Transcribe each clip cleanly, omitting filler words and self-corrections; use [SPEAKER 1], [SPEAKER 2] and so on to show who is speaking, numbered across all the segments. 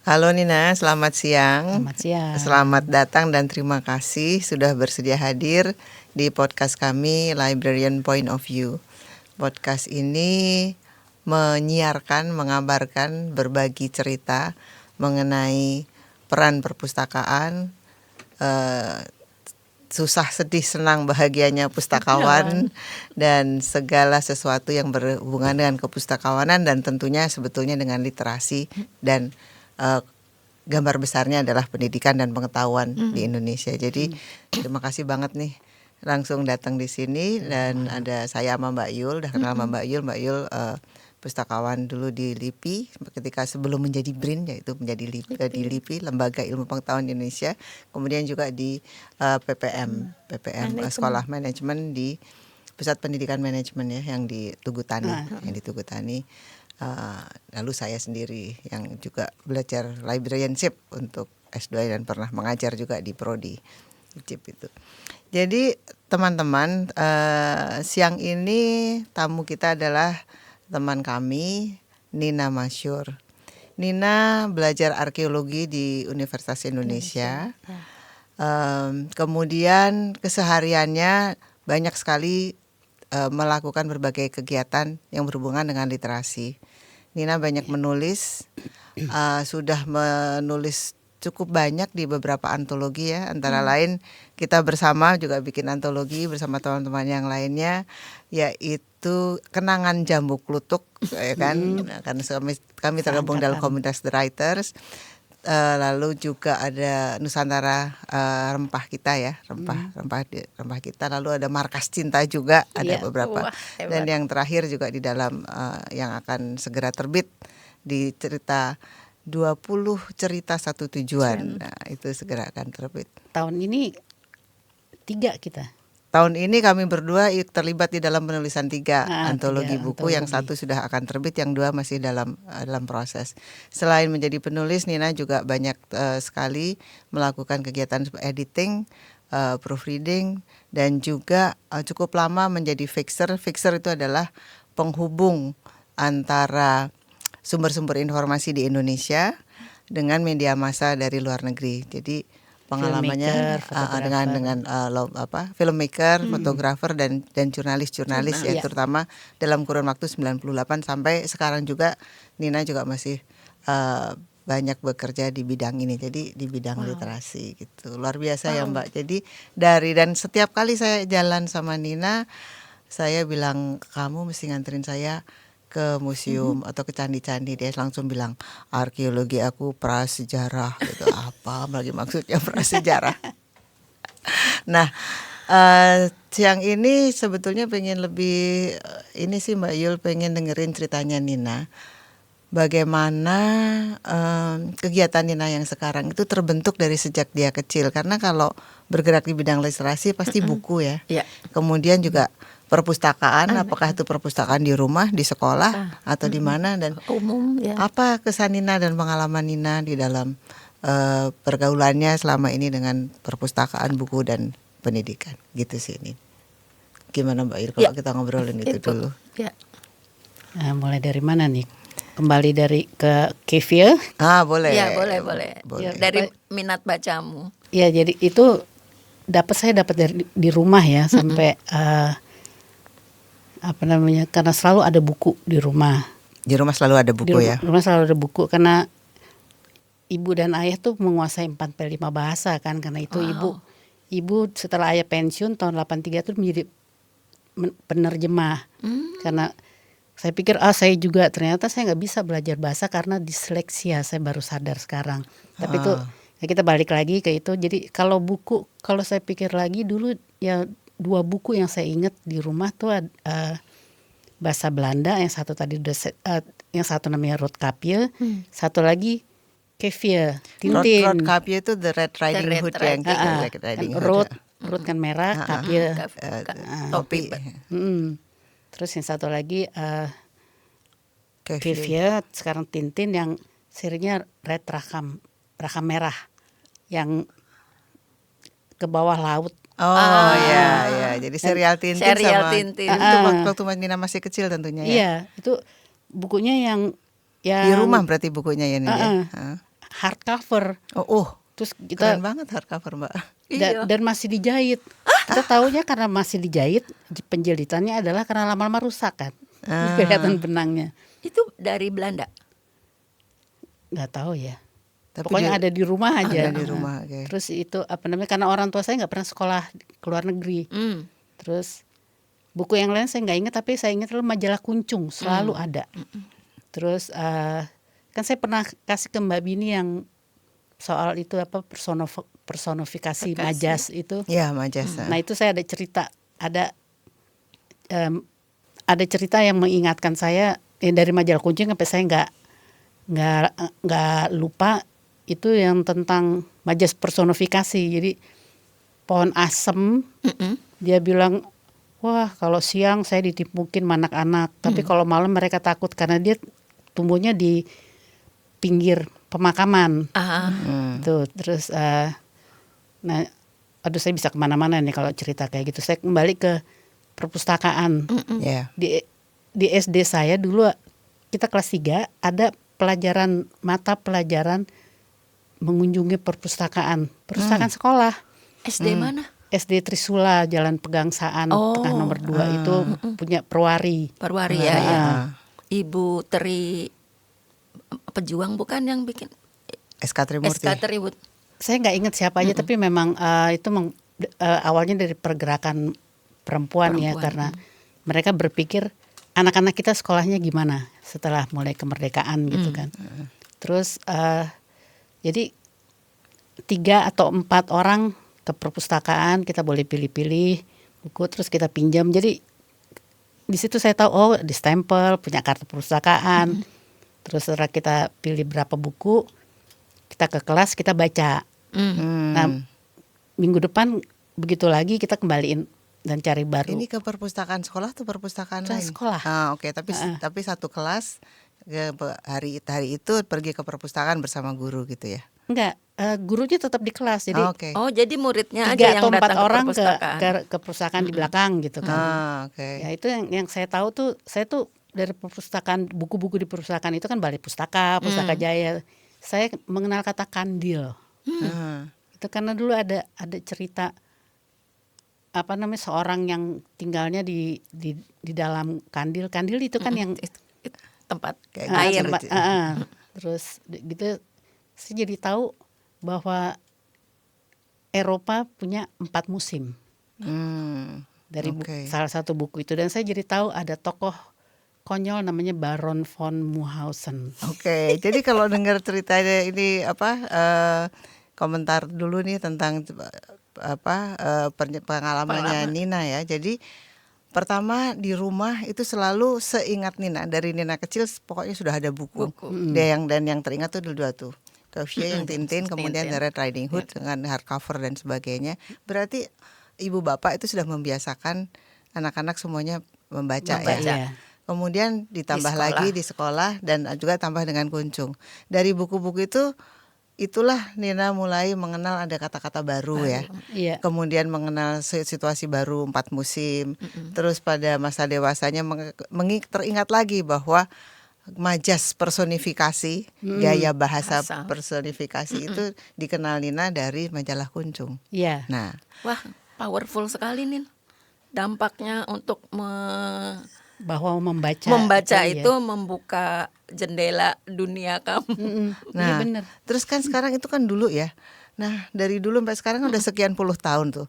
[SPEAKER 1] Halo Nina, selamat siang.
[SPEAKER 2] Selamat siang.
[SPEAKER 1] Selamat datang dan terima kasih sudah bersedia hadir di podcast kami Librarian Point of View. Podcast ini menyiarkan, mengabarkan, berbagi cerita mengenai peran perpustakaan, susah, sedih, senang, bahagianya pustakawan dan segala sesuatu yang berhubungan dengan kepustakawanan dan tentunya sebetulnya dengan literasi dan gambar besarnya adalah pendidikan dan pengetahuan di Indonesia. Jadi terima kasih banget nih langsung datang di sini dan ada saya sama Mbak Yul, udah kenal sama Mbak Yul. Mbak Yul pustakawan dulu di LIPI ketika sebelum menjadi BRIN, yaitu menjadi di LIPI, Lembaga Ilmu Pengetahuan Indonesia. Kemudian juga di PPM Sekolah Manajemen di Pusat Pendidikan Manajemen ya yang di Tugutani. Lalu saya sendiri yang juga belajar librarianship untuk S2 dan pernah mengajar juga di Prodi CIP itu. Jadi teman-teman, siang ini tamu kita adalah teman kami Nina Masyur. Nina belajar arkeologi di Universitas Indonesia. Kemudian kesehariannya banyak sekali melakukan berbagai kegiatan yang berhubungan dengan literasi. Nina banyak menulis, sudah menulis cukup banyak di beberapa antologi ya. Antara lain kita bersama juga bikin antologi bersama teman-teman yang lainnya, yaitu Kenangan Jambu Kluthuk, ya kan? Karena kami tergabung dalam komunitas The Writers. Lalu juga ada Nusantara Rempah kita ya, rempah kita. Lalu ada Markas Cinta juga, ada beberapa. Dan yang terakhir juga di dalam yang akan segera terbit di cerita 20 cerita satu tujuan. Nah, itu segera akan terbit.
[SPEAKER 2] Tahun ini 3 kita.
[SPEAKER 1] Tahun ini kami berdua terlibat di dalam penulisan 3 antologi buku. Yang 1 sudah akan terbit, yang 2 masih dalam proses. Selain menjadi penulis, Nina juga banyak sekali melakukan kegiatan editing, proofreading, dan juga cukup lama menjadi fixer. Fixer itu adalah penghubung antara sumber-sumber informasi di Indonesia dengan media massa dari luar negeri. Jadi pengalamannya dengan filmmaker, fotografer dan jurnalis ya, terutama dalam kurun waktu 98 sampai sekarang juga Nina juga masih banyak bekerja di bidang ini. Jadi di bidang literasi gitu. Luar biasa ya Mbak. Jadi dan setiap kali saya jalan sama Nina, saya bilang kamu mesti nganterin saya ke museum atau ke candi-candi. Dia langsung bilang arkeologi aku prasejarah gitu. Apa lagi maksudnya prasejarah? Nah, siang ini sebetulnya pengen lebih ini sih Mbak Yul pengen dengerin ceritanya Nina. Bagaimana kegiatan Nina yang sekarang itu terbentuk dari sejak dia kecil. Karena kalau bergerak di bidang literasi pasti buku ya. Kemudian juga perpustakaan, apakah itu perpustakaan di rumah, di sekolah, atau di mana, dan
[SPEAKER 3] umum ya.
[SPEAKER 1] Apa kesan Nina dan pengalaman Nina di dalam pergaulannya selama ini dengan perpustakaan, buku dan pendidikan, gitu sih ini. Gimana Mbak Ir kalau kita ngobrolin itu dulu?
[SPEAKER 3] Ya.
[SPEAKER 2] Nah, mulai dari mana nih? Kembali dari ke Kevia?
[SPEAKER 1] Boleh.
[SPEAKER 3] Ya, boleh. Ya, dari minat bacamu.
[SPEAKER 2] Ya, jadi itu saya dapat dari di rumah ya sampai karena selalu ada buku di rumah.
[SPEAKER 1] Di rumah selalu ada buku ya?
[SPEAKER 2] Di rumah selalu ada buku karena ibu dan ayah tuh menguasai 4-5 bahasa kan. Karena itu ibu setelah ayah pensiun tahun 83 tuh menjadi penerjemah. Karena saya pikir saya juga ternyata saya nggak bisa belajar bahasa karena disleksia. Saya baru sadar sekarang. Tapi itu kita balik lagi ke itu. Jadi kalau saya pikir lagi dulu ya 2 buku yang saya ingat di rumah tuh bahasa Belanda, yang satu tadi yang satu namanya Roodkapje, satu lagi Kevia, Tintin.
[SPEAKER 1] Roodkapje itu The Red Riding Hood yang
[SPEAKER 2] Rood kan merah, Kapje
[SPEAKER 1] topi.
[SPEAKER 2] Terus yang satu lagi Kevia, sekarang Tintin yang serinya Red Rackham merah yang ke bawah laut.
[SPEAKER 1] Ya. Jadi serial Tintin sama
[SPEAKER 3] Tintin.
[SPEAKER 1] Itu waktu Nina masih kecil tentunya ya.
[SPEAKER 2] Iya, itu bukunya yang
[SPEAKER 1] di rumah berarti bukunya ya Nina.
[SPEAKER 2] hardcover. Terus
[SPEAKER 1] keren banget hardcover, Mbak.
[SPEAKER 2] Dan masih dijahit. Kita taunya karena masih dijahit, penjilitannya adalah karena lama-lama rusak kan. Kelihatan benangnya.
[SPEAKER 3] Itu dari Belanda?
[SPEAKER 2] Nggak tahu ya.
[SPEAKER 1] Tapi
[SPEAKER 2] pokoknya ada di rumah aja.
[SPEAKER 1] Ada di rumah. Okay.
[SPEAKER 2] Terus itu karena orang tua saya nggak pernah sekolah ke luar negeri. Terus buku yang lain saya nggak ingat, tapi saya ingat dulu majalah Kuncung selalu ada. Terus kan saya pernah kasih ke Mbak Bini yang soal itu personifikasi majas itu.
[SPEAKER 1] Ya, majas.
[SPEAKER 2] Nah itu saya ada cerita, ada cerita yang mengingatkan saya dari majalah Kuncung sampai saya nggak lupa. Itu yang tentang majas personifikasi. Jadi pohon asem, dia bilang, wah kalau siang saya ditimpukin anak-anak, tapi kalau malam mereka takut karena dia tumbuhnya di pinggir pemakaman. Tuh, terus, nah, aduh saya bisa kemana-mana nih kalau cerita kayak gitu. Saya kembali ke perpustakaan. Di SD saya dulu kita kelas 3 ada mata pelajaran mengunjungi perpustakaan sekolah.
[SPEAKER 3] SD mana?
[SPEAKER 2] SD Trisula, Jalan Pegangsaan, tengah nomor 2 itu punya perwari.
[SPEAKER 3] Perwari ya. Ibu Teri pejuang bukan yang bikin?
[SPEAKER 1] SK Trimurti.
[SPEAKER 2] Saya nggak ingat siapa aja, tapi memang itu awalnya dari pergerakan perempuan ya, karena mereka berpikir anak-anak kita sekolahnya gimana setelah mulai kemerdekaan gitu kan. Terus jadi 3 atau 4 orang ke perpustakaan, kita boleh pilih-pilih buku, terus kita pinjam. Jadi di situ saya tahu di stempel punya kartu perpustakaan. Terus setelah kita pilih berapa buku, kita ke kelas kita baca. Nah minggu depan begitu lagi kita kembaliin dan cari baru.
[SPEAKER 1] Ini ke perpustakaan sekolah atau perpustakaan lain?
[SPEAKER 2] Sekolah.
[SPEAKER 1] Oke. Tapi satu kelas hari itu pergi ke perpustakaan bersama guru gitu ya?
[SPEAKER 2] Enggak, gurunya tetap di kelas. Jadi
[SPEAKER 3] jadi muridnya
[SPEAKER 2] 3
[SPEAKER 3] aja yang
[SPEAKER 2] atau 4
[SPEAKER 3] datang
[SPEAKER 2] orang
[SPEAKER 3] ke perpustakaan.
[SPEAKER 2] ke perpustakaan di belakang gitu kan. Ya itu yang saya tahu tuh, saya tuh dari perpustakaan, buku-buku di perpustakaan itu kan Balai Pustaka, Pustaka Jaya. Saya mengenal kata kandil. Itu karena dulu ada cerita seorang yang tinggalnya di dalam kandil. Kandil itu kan yang
[SPEAKER 3] tempat
[SPEAKER 2] air. Terus gitu saya jadi tahu bahwa Eropa punya 4 musim. Dari salah satu buku itu, dan saya jadi tahu ada tokoh konyol namanya Baron von Munchausen.
[SPEAKER 1] Jadi kalau dengar ceritanya ini komentar dulu nih tentang pengalamannya Nina ya. Jadi pertama di rumah itu selalu seingat Nina, dari Nina kecil pokoknya sudah ada buku. Dan yang teringat tuh dua tuh. Kevia yang Tintin, kemudian The Red Riding Hood dengan hardcover dan sebagainya. Berarti ibu bapak itu sudah membiasakan anak-anak semuanya membaca. Ya. Kemudian ditambah lagi di sekolah dan juga tambah dengan Kuncung. Dari buku-buku itulah Nina mulai mengenal ada kata-kata baru ya. Kemudian mengenal situasi baru 4 musim. Terus pada masa dewasanya teringat lagi bahwa majas personifikasi, gaya bahasa personifikasi itu dikenal Nina dari majalah Kuncung. Nah,
[SPEAKER 3] wah, powerful sekali Nin. Dampaknya untuk
[SPEAKER 2] bahwa membaca
[SPEAKER 3] itu membuka jendela dunia kamu.
[SPEAKER 1] Nah, bener. Terus kan sekarang itu kan dulu ya. Nah, dari dulu sampai sekarang udah sekian puluh tahun tuh.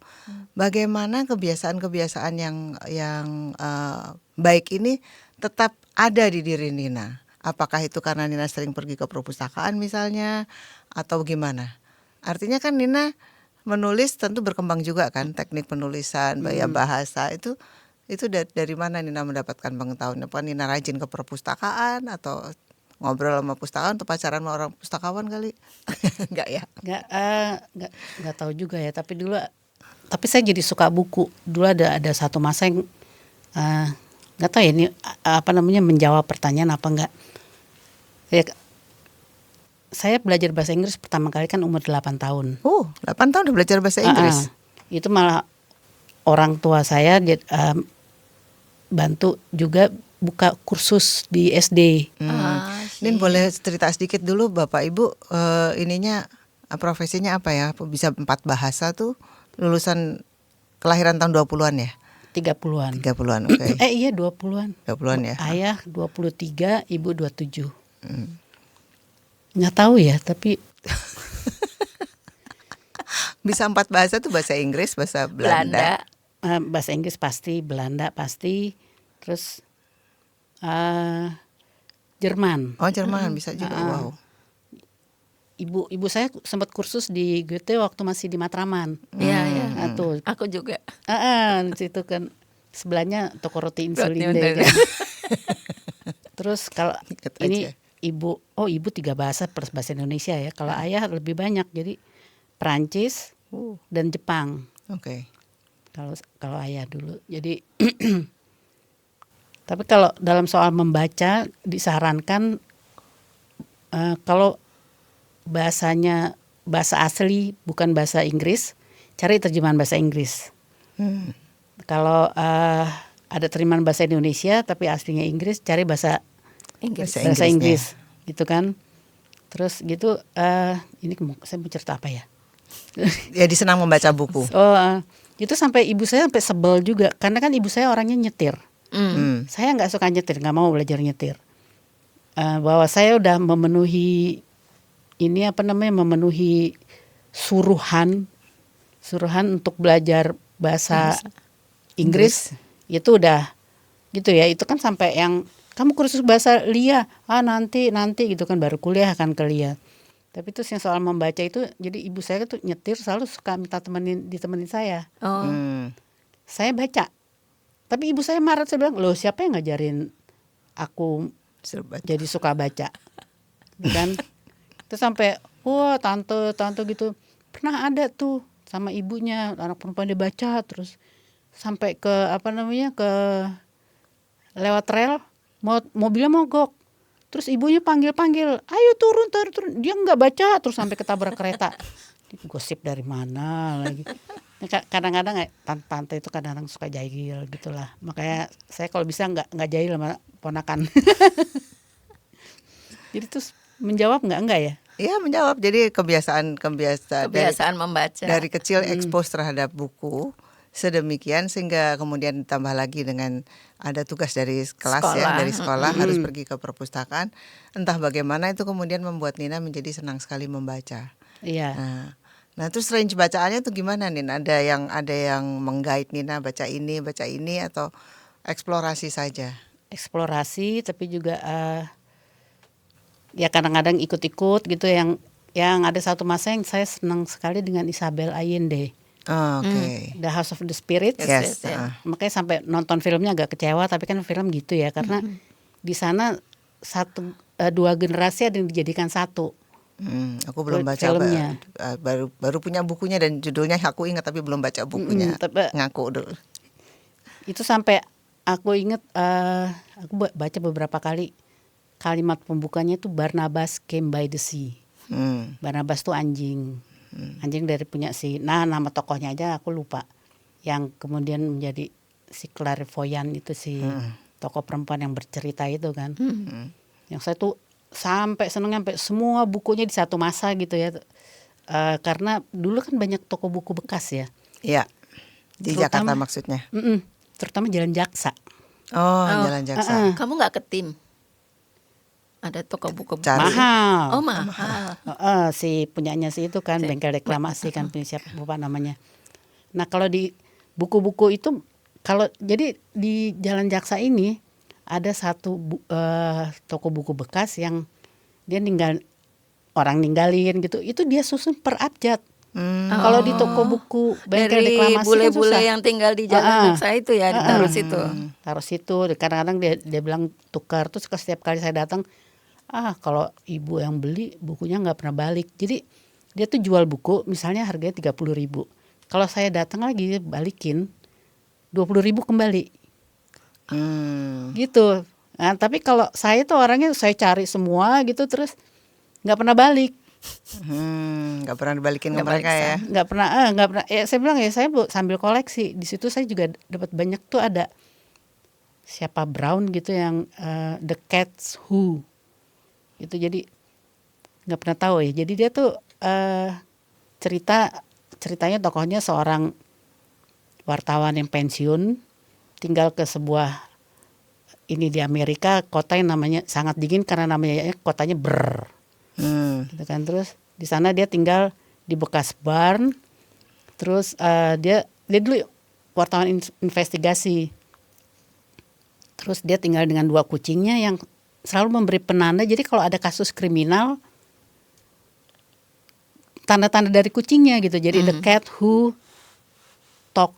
[SPEAKER 1] Bagaimana kebiasaan-kebiasaan yang baik ini tetap ada di diri Nina? Apakah itu karena Nina sering pergi ke perpustakaan misalnya, atau gimana? Artinya kan Nina menulis tentu berkembang juga kan, teknik penulisan, gaya bahasa itu dari mana Nina mendapatkan pengetahuan? Apa Nina rajin ke perpustakaan atau ngobrol sama pustakawan atau pacaran sama orang pustakawan kali? Enggak ya?
[SPEAKER 2] Enggak tahu juga ya, tapi saya jadi suka buku. Dulu ada satu masa yang enggak tahu ya ini menjawab pertanyaan apa enggak. Ya, saya belajar bahasa Inggris pertama kali kan umur 8 tahun.
[SPEAKER 1] 8 tahun udah belajar bahasa Inggris?
[SPEAKER 2] Itu malah orang tua saya bantu juga buka kursus di SD.
[SPEAKER 1] Nin boleh cerita sedikit dulu Bapak Ibu, ininya profesinya apa ya? Bisa 4 bahasa tuh, lulusan kelahiran tahun 20-an ya?
[SPEAKER 2] 30-an.
[SPEAKER 1] 30-an, oke.
[SPEAKER 2] Iya 20-an.
[SPEAKER 1] 20-an ya.
[SPEAKER 2] Ayah 23, ibu 27. Nggak tahu ya, tapi
[SPEAKER 1] Bisa 4 bahasa tuh, bahasa Inggris, bahasa Belanda.
[SPEAKER 2] bahasa Inggris pasti, Belanda pasti, terus Jerman.
[SPEAKER 1] Oh, Jerman bisa juga. Wow.
[SPEAKER 2] Ibu saya sempat kursus di Goethe waktu masih di Matraman.
[SPEAKER 3] Iya, iya.
[SPEAKER 2] Tuh.
[SPEAKER 3] Aku juga.
[SPEAKER 2] Di situ kan sebelahnya toko roti insulin
[SPEAKER 3] Roti
[SPEAKER 2] deh
[SPEAKER 3] insulin.
[SPEAKER 2] kan. Terus kalau
[SPEAKER 1] Ingat
[SPEAKER 2] ini
[SPEAKER 1] aja.
[SPEAKER 2] ibu 3 bahasa plus bahasa Indonesia ya. Kalau ayah lebih banyak, jadi Perancis dan Jepang.
[SPEAKER 1] Oke.
[SPEAKER 2] Kalau ayah dulu. Jadi tapi kalau dalam soal membaca disarankan kalau bahasanya bahasa asli bukan bahasa Inggris, cari terjemahan bahasa Inggris. Kalau ada terjemahan bahasa Indonesia tapi aslinya Inggris, cari bahasa Inggris gitu kan. Terus gitu ini saya mau cerita apa ya?
[SPEAKER 1] Jadi senang membaca buku.
[SPEAKER 2] Itu sampai ibu saya sampai sebel juga karena kan ibu saya orangnya nyetir. Saya nggak suka nyetir, nggak mau belajar nyetir. Bahwa saya udah memenuhi memenuhi suruhan untuk belajar bahasa Inggris itu udah gitu ya. Itu kan sampai yang kamu kursus bahasa LIA, nanti gitu kan baru kuliah akan ke LIA. Tapi terus yang soal membaca itu, jadi ibu saya tuh nyetir selalu suka minta ditemenin saya. Saya baca. Tapi ibu saya marah, saya bilang, loh siapa yang ngajarin aku jadi suka baca, kan? Terus sampai, tante gitu, pernah ada tuh sama ibunya anak perempuan dia baca terus sampai ke ke lewat rel, mobilnya mogok, terus ibunya panggil, ayo turun, dia nggak baca, terus sampai ketabrak kereta. Gosip dari mana lagi? Kadang-kadang tante itu kadang-kadang suka jahil gitulah. Makanya saya kalau bisa nggak jahil sama ponakan. Jadi terus menjawab nggak ya?
[SPEAKER 1] Iya menjawab. Jadi kebiasaan
[SPEAKER 3] membaca
[SPEAKER 1] dari kecil expose terhadap buku sedemikian sehingga kemudian ditambah lagi dengan ada tugas dari kelas dari sekolah harus pergi ke perpustakaan. Entah bagaimana itu kemudian membuat Nina menjadi senang sekali membaca.
[SPEAKER 2] Iya.
[SPEAKER 1] Nah terus range bacaannya tuh gimana Nin? Ada yang meng-guide Nina baca ini atau eksplorasi saja?
[SPEAKER 2] Eksplorasi, tapi juga ya kadang-kadang ikut-ikut gitu. Yang ada satu masa yang saya senang sekali dengan Isabel Allende.
[SPEAKER 1] Oke.
[SPEAKER 2] The House of the Spirits.
[SPEAKER 1] Yes.
[SPEAKER 2] Makanya sampai nonton filmnya agak kecewa, tapi kan film gitu ya, karena di sana 2 generasi ada yang dijadikan satu.
[SPEAKER 1] Aku belum baca
[SPEAKER 2] filmnya.
[SPEAKER 1] Baru punya bukunya dan judulnya aku ingat tapi belum baca bukunya. Ngaku dulu.
[SPEAKER 2] Itu sampai aku ingat aku baca beberapa kali kalimat pembukanya itu Barnabas came by the sea. Barnabas tuh anjing. Anjing dari punya nama tokohnya aja aku lupa. Yang kemudian menjadi si Clairvoyant itu si tokoh perempuan yang bercerita itu kan. Yang saya tuh sampai semua bukunya di satu masa gitu ya. Karena dulu kan banyak toko buku bekas ya.
[SPEAKER 1] Iya. Di Jakarta maksudnya.
[SPEAKER 2] Terutama Jalan Jaksa.
[SPEAKER 1] Jalan Jaksa.
[SPEAKER 3] Kamu nggak ke tim? Ada toko buku
[SPEAKER 2] mahal.
[SPEAKER 3] Mahal.
[SPEAKER 2] Si punyanya itu kan bengkel reklamasi kan, siapa lupa namanya. Nah kalau di buku-buku itu, kalau jadi di Jalan Jaksa ini ada satu toko buku bekas yang dia orang ninggalin gitu, itu dia susun per abjad. Kalau di toko buku bengkel reklamasi
[SPEAKER 3] bule-bule
[SPEAKER 2] kan susah.
[SPEAKER 3] yang tinggal di Jalan Jaksa itu ya ditaruh situ.
[SPEAKER 2] Taruh situ. Kadang-kadang dia bilang tukar, terus setiap kali saya datang, kalau ibu yang beli bukunya nggak pernah balik. Jadi dia tuh jual buku misalnya harganya 30.000. Kalau saya datang lagi balikin 20.000 kembali. Gitu. Nah, tapi kalau saya tuh orangnya saya cari semua gitu terus nggak pernah balik.
[SPEAKER 1] Nggak pernah dibalikin ke mereka ya?
[SPEAKER 2] Nggak pernah. Saya bilang ya saya sambil koleksi. Di situ saya juga dapat banyak tuh, ada siapa Brown gitu yang The Cats Who. Itu jadi nggak pernah tahu ya. Jadi dia tuh ceritanya tokohnya seorang wartawan yang pensiun tinggal ke sebuah ini di Amerika, kota yang namanya sangat dingin karena namanya kotanya Brr. Gitu kan. Terus di sana dia tinggal di bekas barn. Terus dia dulu wartawan investigasi. Terus dia tinggal dengan 2 kucingnya yang selalu memberi penanda. Jadi kalau ada kasus kriminal, tanda-tanda dari kucingnya gitu. Jadi the cat who talk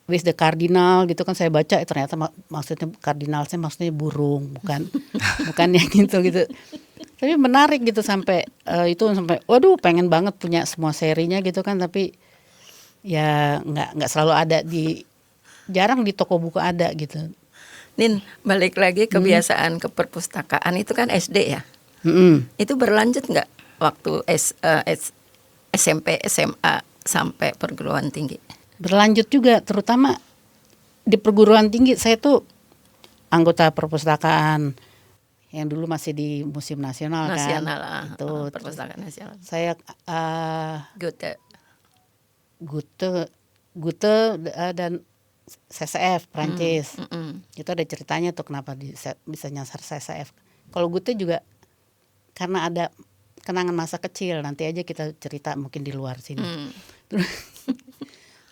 [SPEAKER 2] with the cardinal gitu kan, saya baca ternyata maksudnya kardinal, saya maksudnya burung, bukan yang gitu. Tapi menarik gitu sampai waduh pengen banget punya semua serinya gitu kan, tapi ya nggak selalu ada jarang di toko buku ada gitu.
[SPEAKER 3] Nin, balik lagi kebiasaan ke perpustakaan itu kan SD ya. Itu berlanjut nggak waktu SMP, SMA sampai perguruan tinggi?
[SPEAKER 2] Berlanjut juga, terutama di perguruan tinggi. Saya tuh anggota perpustakaan yang dulu masih di Museum Nasional kan. Itu
[SPEAKER 3] Perpustakaan Nasional.
[SPEAKER 2] Saya Goethe dan CCF Prancis. Itu ada ceritanya tuh kenapa bisa nyasar CCF. Kalau Goethe juga karena ada kenangan masa kecil, nanti aja kita cerita mungkin di luar sini.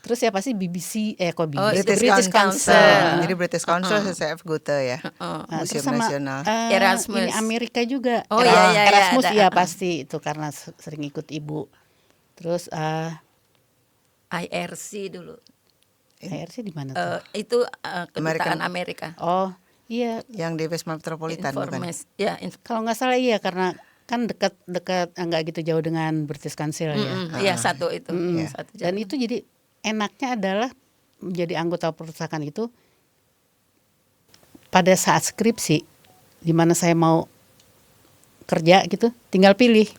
[SPEAKER 2] Terus ya pasti BBC,
[SPEAKER 1] British Council. Jadi British Council, CCF Goethe ya. Museum Nasional.
[SPEAKER 2] Erasmus. Ini Amerika juga.
[SPEAKER 3] Erasmus
[SPEAKER 2] Erasmus ya pasti itu karena sering ikut ibu. Terus
[SPEAKER 3] IRC dulu.
[SPEAKER 2] IRC di mana tuh?
[SPEAKER 3] Itu kedutaan Amerika.
[SPEAKER 2] Oh iya.
[SPEAKER 1] Yang di West Metropolitan bukan?
[SPEAKER 3] Ya,
[SPEAKER 2] kalau nggak salah iya, karena kan dekat nggak gitu jauh dengan British Council ya.
[SPEAKER 3] Iya, satu itu. Satu
[SPEAKER 2] Dan itu jadi enaknya adalah menjadi anggota perpustakaan itu pada saat skripsi, di mana saya mau kerja gitu, tinggal pilih.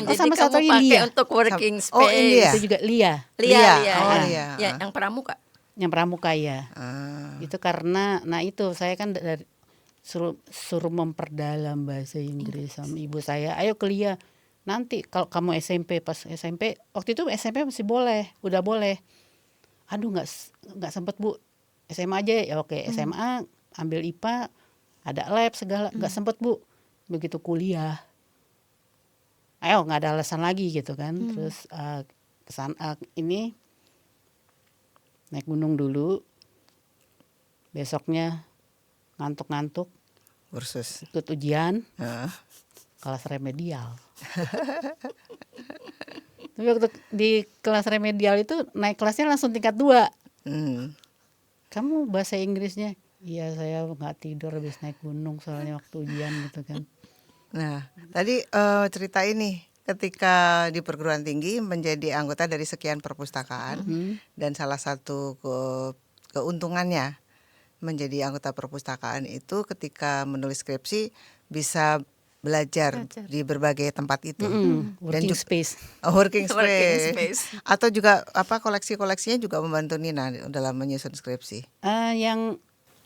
[SPEAKER 3] Jadi
[SPEAKER 2] sama
[SPEAKER 3] kamu
[SPEAKER 2] satu
[SPEAKER 3] pakai
[SPEAKER 2] India.
[SPEAKER 3] untuk working space.
[SPEAKER 1] Oh, India.
[SPEAKER 2] Itu juga Lia.
[SPEAKER 3] Lia.
[SPEAKER 1] Ya,
[SPEAKER 3] yang pramuka.
[SPEAKER 2] Yang pramuka ya. Itu karena itu saya kan dari suruh memperdalam bahasa Inggris sama ibu saya. Ayo ke Lia. Nanti kalau kamu SMP, pas SMP waktu itu SMP masih boleh, udah boleh. Aduh nggak sempet Bu. SMA aja ya, oke. SMA ambil IPA, ada lab segala, nggak sempet Bu. Begitu kuliah, ayo nggak ada alasan lagi gitu kan. Terus kesana ini naik gunung dulu, besoknya ngantuk-ngantuk,
[SPEAKER 1] kursus
[SPEAKER 2] ikut ujian, kelas remedial. Tapi waktu di kelas remedial itu naik kelasnya langsung tingkat 2. Kamu bahasa Inggrisnya? Iya, saya nggak tidur habis naik gunung soalnya waktu ujian gitu kan.
[SPEAKER 1] Nah, tadi cerita ini ketika di perguruan tinggi menjadi anggota dari sekian perpustakaan, dan salah satu keuntungannya menjadi anggota perpustakaan itu ketika menulis skripsi bisa belajar di berbagai tempat itu.
[SPEAKER 2] Working space.
[SPEAKER 1] Working space. Atau juga koleksi-koleksinya juga membantu Nina dalam menyusun skripsi.
[SPEAKER 2] Yang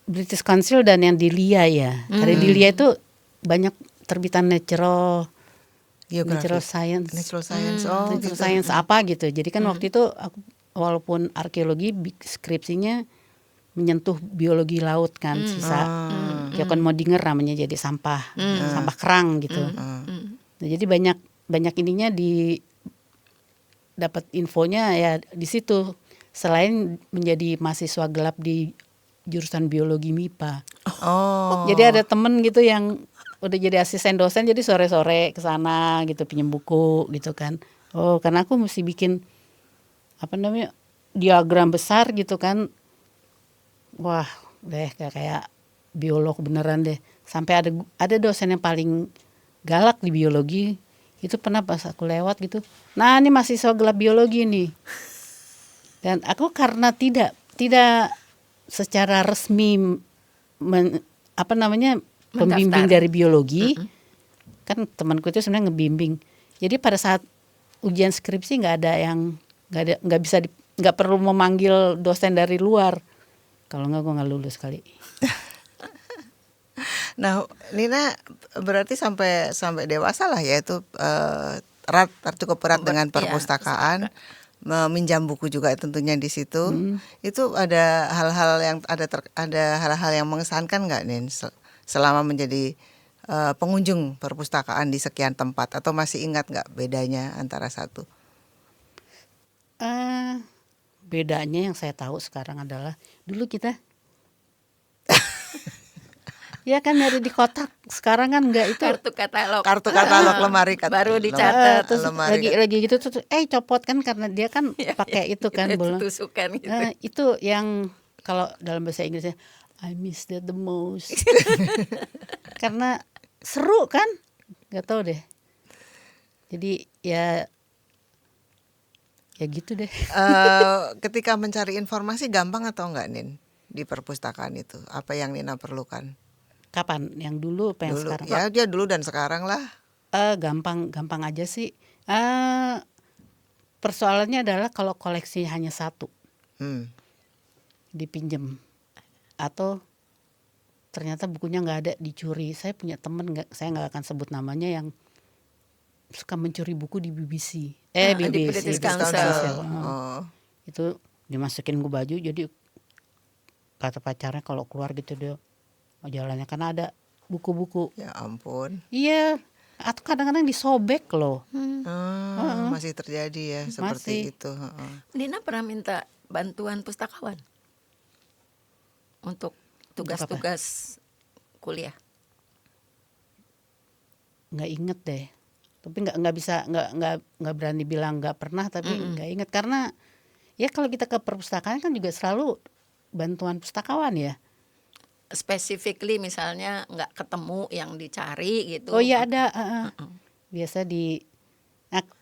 [SPEAKER 2] British Council dan yang di Lia ya. Karena di Lia itu banyak terbitan natural science. Natural science apa gitu. Jadi kan waktu itu aku walaupun arkeologi skripsinya menyentuh biologi laut kan, sisa Jokon Modinger namanya, jadi sampah kerang gitu. Nah, jadi banyak ininya dapat infonya ya di situ. Selain menjadi mahasiswa gelap di jurusan biologi MIPA. Jadi ada temen gitu yang udah jadi asisten dosen, jadi sore-sore ke sana gitu pinjem buku gitu kan. Karena aku mesti bikin diagram besar gitu kan. Wah, deh kayak biolog beneran deh. Sampai ada dosen yang paling galak di biologi. Itu pernah pas aku lewat gitu. Nah, ini mahasiswa gelap biologi nih. Dan aku karena tidak secara resmi pembimbing dari biologi. Kan temanku itu sebenarnya ngebimbing. Jadi pada saat ujian skripsi nggak perlu memanggil dosen dari luar. Kalau nggak gue nggak lulus kali.
[SPEAKER 1] Nah, Nina berarti sampai dewasa lah ya itu cukup erat dengan perpustakaan, meminjam buku juga tentunya di situ. Itu ada hal-hal yang ada hal-hal yang mengesankan nggak, Nin, selama menjadi pengunjung perpustakaan di sekian tempat, atau masih ingat nggak bedanya antara satu?
[SPEAKER 2] Bedanya yang saya tahu sekarang adalah dulu kita ya kan nyari di kotak, sekarang kan enggak, itu
[SPEAKER 3] Kartu katalog
[SPEAKER 1] lemari
[SPEAKER 3] baru dicatat.
[SPEAKER 2] terus
[SPEAKER 1] lemari
[SPEAKER 2] lagi gitu tuh copot kan, karena dia kan pakai itu kan
[SPEAKER 3] Itu
[SPEAKER 2] belum.
[SPEAKER 3] tusukan gitu.
[SPEAKER 2] Itu yang kalau dalam bahasa Inggrisnya I miss that the most. Karena seru kan, nggak tahu deh. Jadi ya gitu deh.
[SPEAKER 1] Ketika mencari informasi gampang atau enggak, Nin, di perpustakaan itu? Apa yang Nina perlukan?
[SPEAKER 2] Kapan? Yang dulu apa yang
[SPEAKER 1] Dulu,
[SPEAKER 2] sekarang?
[SPEAKER 1] ya dia dulu dan sekarang lah.
[SPEAKER 2] Gampang aja sih. Persoalannya adalah kalau koleksi hanya satu, dipinjem, atau ternyata bukunya nggak ada, dicuri. Saya punya temen, saya nggak akan sebut namanya, yang suka mencuri buku di BBC,
[SPEAKER 3] di British Council.
[SPEAKER 2] Itu dimasukin ke baju, jadi kata pacarnya kalau keluar gitu dia jalannya karena ada buku-buku.
[SPEAKER 1] Ya ampun.
[SPEAKER 2] Iya, atau kadang-kadang disobek loh.
[SPEAKER 1] Masih terjadi ya seperti itu.
[SPEAKER 3] Nina pernah minta bantuan pustakawan untuk tugas-tugas kuliah?
[SPEAKER 2] Nggak inget deh, tapi nggak bisa, nggak berani bilang nggak pernah, tapi nggak inget karena ya kalau kita ke perpustakaan kan juga selalu bantuan pustakawan ya.
[SPEAKER 3] Specifically misalnya nggak ketemu yang dicari gitu.
[SPEAKER 2] Oh iya ada. Biasa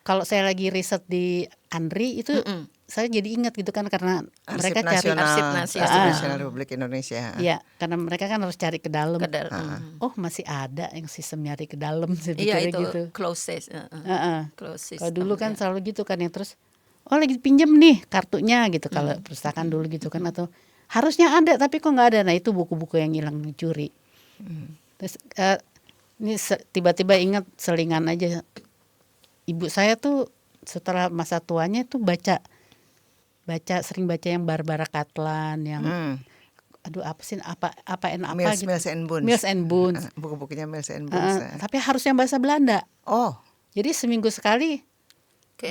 [SPEAKER 2] kalau saya lagi riset di Andri itu saya jadi ingat gitu kan, karena mereka cari
[SPEAKER 3] Arsip
[SPEAKER 1] Nasional Republik Indonesia.
[SPEAKER 2] Iya, karena mereka kan harus cari ke dalam. Oh masih ada yang sistem nyari ke dalam, saya
[SPEAKER 3] Iya,
[SPEAKER 2] pikirnya
[SPEAKER 3] itu
[SPEAKER 2] gitu.
[SPEAKER 3] closest.
[SPEAKER 2] Kalau dulu kan selalu gitu kan ya, terus lagi pinjem nih kartunya gitu, kalau perpustakaan dulu gitu kan, atau harusnya ada tapi kok nggak ada. Nah itu buku-buku yang hilang dicuri. Terus ini tiba-tiba ingat selingan aja, ibu saya tuh setelah masa tuanya tuh sering baca yang Barbara Catlan, yang aduh apa sih, apa gitu. Mills and Boons.
[SPEAKER 1] Buku-bukunya Mills and Boons.
[SPEAKER 2] Tapi harus yang bahasa Belanda.
[SPEAKER 1] Oh,
[SPEAKER 2] jadi seminggu sekali
[SPEAKER 3] ke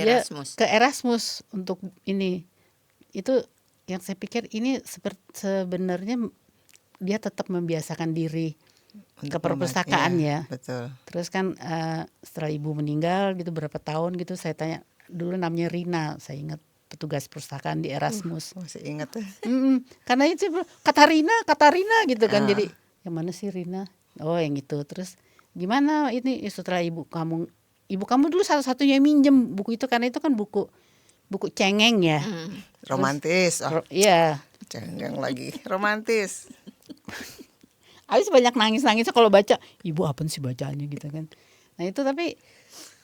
[SPEAKER 2] Erasmus untuk ini. Itu yang saya pikir ini sebenarnya dia tetap membiasakan diri ke perpustakaan ya.
[SPEAKER 1] Betul.
[SPEAKER 2] Terus kan setelah ibu meninggal gitu berapa tahun gitu, saya tanya, dulu namanya Rina, saya ingat, petugas perpustakaan di Erasmus.
[SPEAKER 1] Masih ingat ya.
[SPEAKER 2] Karena itu kata Rina gitu kan. Jadi yang mana sih Rina? Oh yang itu. Terus gimana ini setelah ibu kamu dulu satu-satunya yang minjem buku itu, karena itu kan buku cengeng ya.
[SPEAKER 1] Romantis.
[SPEAKER 2] Iya.
[SPEAKER 1] Cengeng lagi. Romantis.
[SPEAKER 2] Habis banyak nangis-nangisnya kalau baca, ibu apa sih bacanya gitu kan. Nah itu, tapi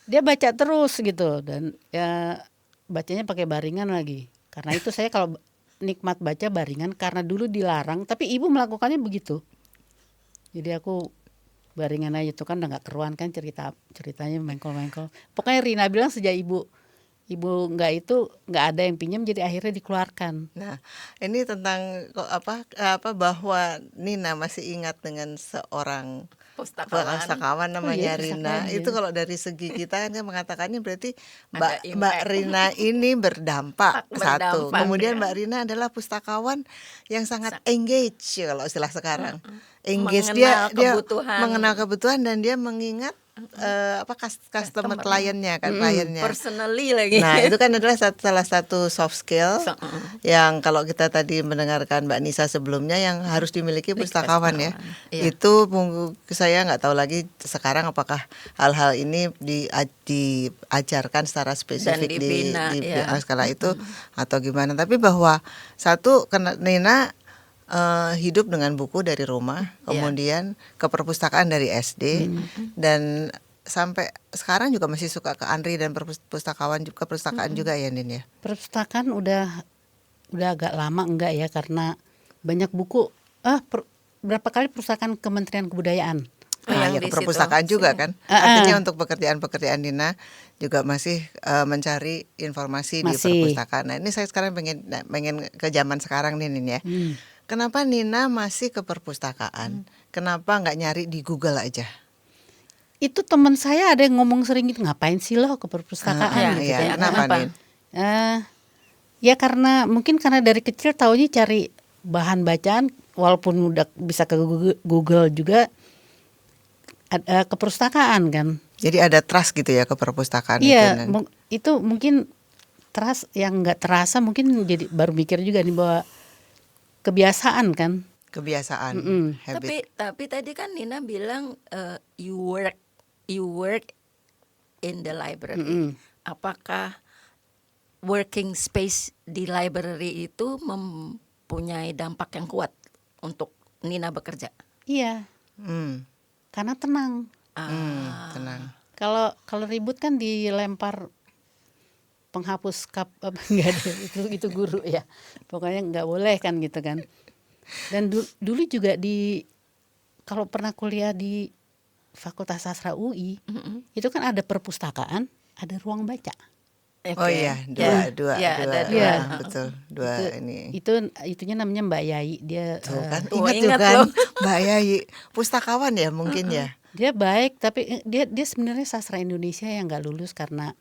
[SPEAKER 2] dia baca terus gitu, dan ya bacanya pakai baringan lagi. Karena itu saya kalau nikmat baca baringan, karena dulu dilarang, tapi ibu melakukannya begitu. Jadi aku baringan aja tuh kan, udah nggak keruan kan ceritanya mengkol-mengkol. Pokoknya Rina bilang sejak ibu nggak ada yang pinjam, jadi akhirnya dikeluarkan.
[SPEAKER 1] Nah, ini tentang bahwa Nina masih ingat dengan seorang pustakawan namanya Rina. Itu kalau dari segi kita kan mengatakannya berarti Mbak Rina ini berdampak satu. Kemudian Mbak Rina adalah pustakawan yang sangat engage kalau istilah sekarang. Engage, dia mengenal kebutuhan dan dia mengingat customer kliennya kan, kliennya
[SPEAKER 3] personally lagi.
[SPEAKER 1] Nah itu kan adalah salah satu soft skill yang kalau kita tadi mendengarkan Mbak Nisa sebelumnya yang harus dimiliki pustakawan ya. Itu saya nggak tahu lagi sekarang apakah hal-hal ini diajarkan secara spesifik di skala itu atau gimana. Tapi bahwa satu, karena Nina hidup dengan buku dari rumah, kemudian ke perpustakaan dari SD, dan sampai sekarang juga masih suka ke Andri dan perpustakaan juga ya, Nin ya.
[SPEAKER 2] Perpustakaan udah agak lama enggak ya, karena banyak buku berapa kali perpustakaan Kementerian Kebudayaan.
[SPEAKER 3] Yang
[SPEAKER 1] ya
[SPEAKER 3] di
[SPEAKER 1] ke perpustakaan
[SPEAKER 3] situ.
[SPEAKER 1] juga kan. Artinya untuk pekerjaan-pekerjaan Nina juga masih mencari informasi di
[SPEAKER 2] Masih.
[SPEAKER 1] perpustakaan. Nah, ini saya sekarang pengen ke zaman sekarang nih Nin ya. Kenapa Nina masih ke perpustakaan? Kenapa nggak nyari di Google aja?
[SPEAKER 2] Itu teman saya ada yang ngomong sering gitu, ngapain sih lo ke perpustakaan gitu
[SPEAKER 1] Iya,
[SPEAKER 2] kan.
[SPEAKER 1] kenapa Nin?
[SPEAKER 2] Ya karena mungkin karena dari kecil taunya cari bahan bacaan, walaupun udah bisa ke Google juga, ke perpustakaan kan.
[SPEAKER 1] Jadi ada trust gitu ya ke perpustakaan
[SPEAKER 2] Iya,
[SPEAKER 1] itu.
[SPEAKER 2] itu mungkin trust yang nggak terasa, mungkin jadi baru mikir juga nih bahwa kebiasaan kan.
[SPEAKER 1] Kebiasaan, habit.
[SPEAKER 3] Tapi tadi kan Nina bilang you work in the library. Apakah working space di library itu mempunyai dampak yang kuat untuk Nina bekerja?
[SPEAKER 2] Iya,
[SPEAKER 1] Hmm,
[SPEAKER 2] karena tenang.
[SPEAKER 1] tenang.
[SPEAKER 2] Kalau ribut kan dilempar penghapus nggak ada, itu guru ya. Pokoknya nggak boleh kan gitu kan. Dan dulu juga kalau pernah kuliah di Fakultas Sastra UI, itu kan ada perpustakaan, ada ruang baca.
[SPEAKER 1] Oh iya, dua,
[SPEAKER 3] ada
[SPEAKER 2] dua.
[SPEAKER 1] betul, dua ini.
[SPEAKER 2] Itunya namanya Mbak Yai, dia
[SPEAKER 1] Tuh kan,
[SPEAKER 3] Ingat
[SPEAKER 1] ingat juga
[SPEAKER 3] loh.
[SPEAKER 1] Mbak Yayi, pustakawan ya mungkin ya.
[SPEAKER 2] dia baik, tapi dia sebenarnya sastra Indonesia yang nggak lulus karena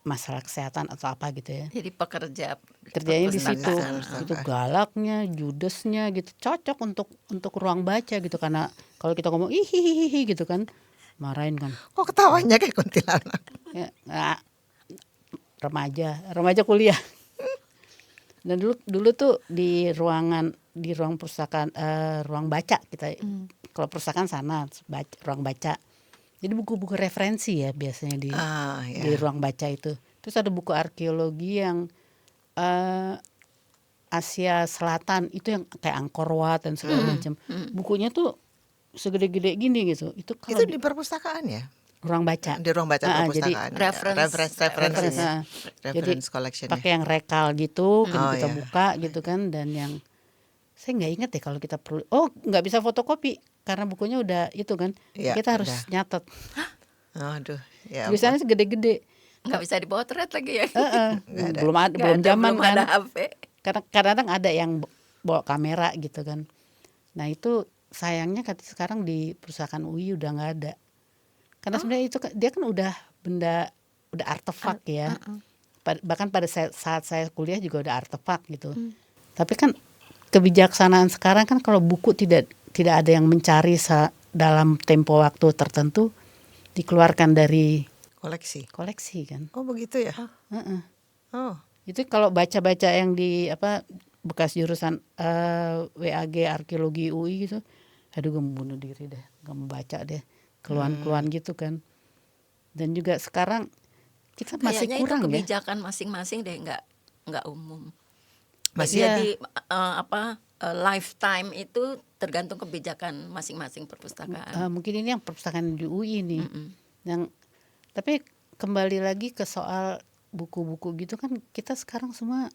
[SPEAKER 2] masalah kesehatan atau apa gitu ya.
[SPEAKER 3] Jadi pekerja
[SPEAKER 2] Kerjanya di situ,
[SPEAKER 3] perpustakaan.
[SPEAKER 2] itu galaknya, judesnya gitu, cocok untuk ruang baca gitu, karena kalau kita ngomong hihihi gitu kan, marahin kan.
[SPEAKER 1] Kok ketawanya kayak kuntilanak?
[SPEAKER 2] Ya, remaja kuliah. Dan dulu tuh di ruang perpustakaan, ruang baca kita. Kalau perpustakaan sana ruang baca. Jadi buku-buku referensi ya biasanya di ruang baca itu. Terus ada buku arkeologi yang Asia Selatan, itu yang kayak Angkor Wat dan segala macam. Bukunya tuh segede-gede gini gitu. Itu
[SPEAKER 1] di perpustakaan ya?
[SPEAKER 2] ruang baca.
[SPEAKER 1] Di ruang baca perpustakaan.
[SPEAKER 3] Jadi referensinya.
[SPEAKER 1] Reference collection.
[SPEAKER 2] Pakai yang rekal gitu, kan
[SPEAKER 1] Oh,
[SPEAKER 2] kita
[SPEAKER 1] ya.
[SPEAKER 2] buka gitu kan, dan yang saya nggak ingat deh kalau kita perlu. Oh, nggak bisa fotokopi karena bukunya udah itu kan.
[SPEAKER 1] Ya,
[SPEAKER 2] Kita harus
[SPEAKER 1] udah.
[SPEAKER 2] nyatet.
[SPEAKER 1] Aduh, ya.
[SPEAKER 2] Tulisannya segede-gede.
[SPEAKER 3] Nggak bisa dipotret lagi ya.
[SPEAKER 2] Belum zaman
[SPEAKER 3] belum
[SPEAKER 2] kan.
[SPEAKER 3] ada HP.
[SPEAKER 2] Karena kadang-kadang ada yang bawa kamera gitu kan. Nah itu sayangnya sekarang di perusahaan UI udah nggak ada. Karena sebenarnya itu dia kan udah artefak ya. Bahkan pada saat saya kuliah juga udah artefak gitu. Tapi kan kebijaksanaan sekarang kan kalau buku tidak ada yang mencari dalam tempo waktu tertentu, dikeluarkan dari koleksi kan.
[SPEAKER 1] Oh begitu ya. Oh.
[SPEAKER 2] Itu kalau baca-baca yang di bekas jurusan WAG arkeologi UI gitu, aduh gue mau bunuh diri deh, gak mau baca deh, keluhan gitu kan. Dan juga sekarang kita masih
[SPEAKER 3] kayaknya
[SPEAKER 2] kurang
[SPEAKER 3] itu
[SPEAKER 2] ya.
[SPEAKER 3] kebijakan masing-masing deh, nggak umum.
[SPEAKER 1] Masih
[SPEAKER 3] Jadi lifetime itu tergantung kebijakan masing-masing perpustakaan.
[SPEAKER 2] Mungkin ini yang perpustakaan di UI nih. Tapi kembali lagi ke soal buku-buku gitu kan, kita sekarang semua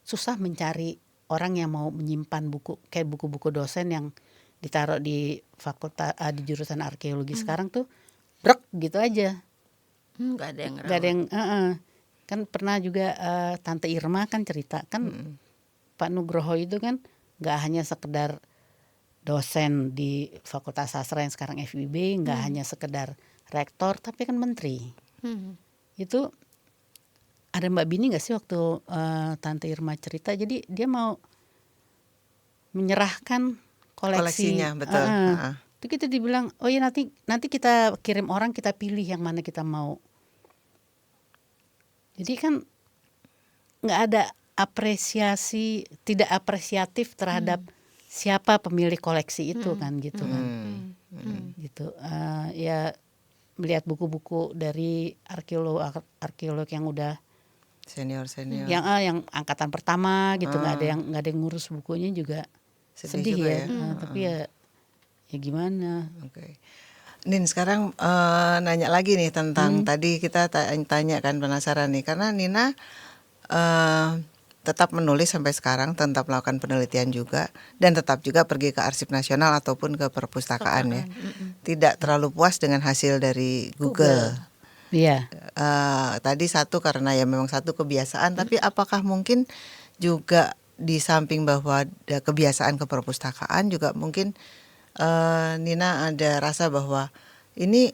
[SPEAKER 2] susah mencari orang yang mau menyimpan buku kayak buku-buku dosen yang ditaruh di fakultas di jurusan arkeologi sekarang tuh brek gitu aja.
[SPEAKER 3] Nggak ada yang
[SPEAKER 2] Nggak ada yang kan pernah juga Tante Irma kan cerita kan, Pak Nugroho itu kan nggak hanya sekedar dosen di Fakultas Sastra yang sekarang FIB, nggak hanya sekedar rektor, tapi kan menteri. Itu ada Mbak Bini nggak sih waktu Tante Irma cerita, jadi dia mau menyerahkan
[SPEAKER 1] koleksinya, betul.
[SPEAKER 2] Itu kita dibilang, oh ya nanti kita kirim orang, kita pilih yang mana kita mau. Jadi kan nggak ada apresiasi, tidak apresiatif terhadap siapa pemilik koleksi itu kan gitu kan. Gitu. Ya melihat buku-buku dari arkeolog yang udah
[SPEAKER 1] senior
[SPEAKER 2] yang angkatan pertama gitu, nggak ada yang ngurus bukunya juga sedih ya. Tapi ya gimana.
[SPEAKER 1] Oke. Nin, sekarang nanya lagi nih tentang tadi kita tanya kan, penasaran nih karena Nina tetap menulis sampai sekarang, tetap melakukan penelitian juga, dan tetap juga pergi ke Arsip Nasional ataupun ke perpustakaan ya. Tidak terlalu puas dengan hasil dari Google.
[SPEAKER 2] Iya.
[SPEAKER 1] Tadi satu karena ya memang satu kebiasaan, tapi apakah mungkin juga di samping bahwa ada kebiasaan ke perpustakaan juga mungkin Nina ada rasa bahwa ini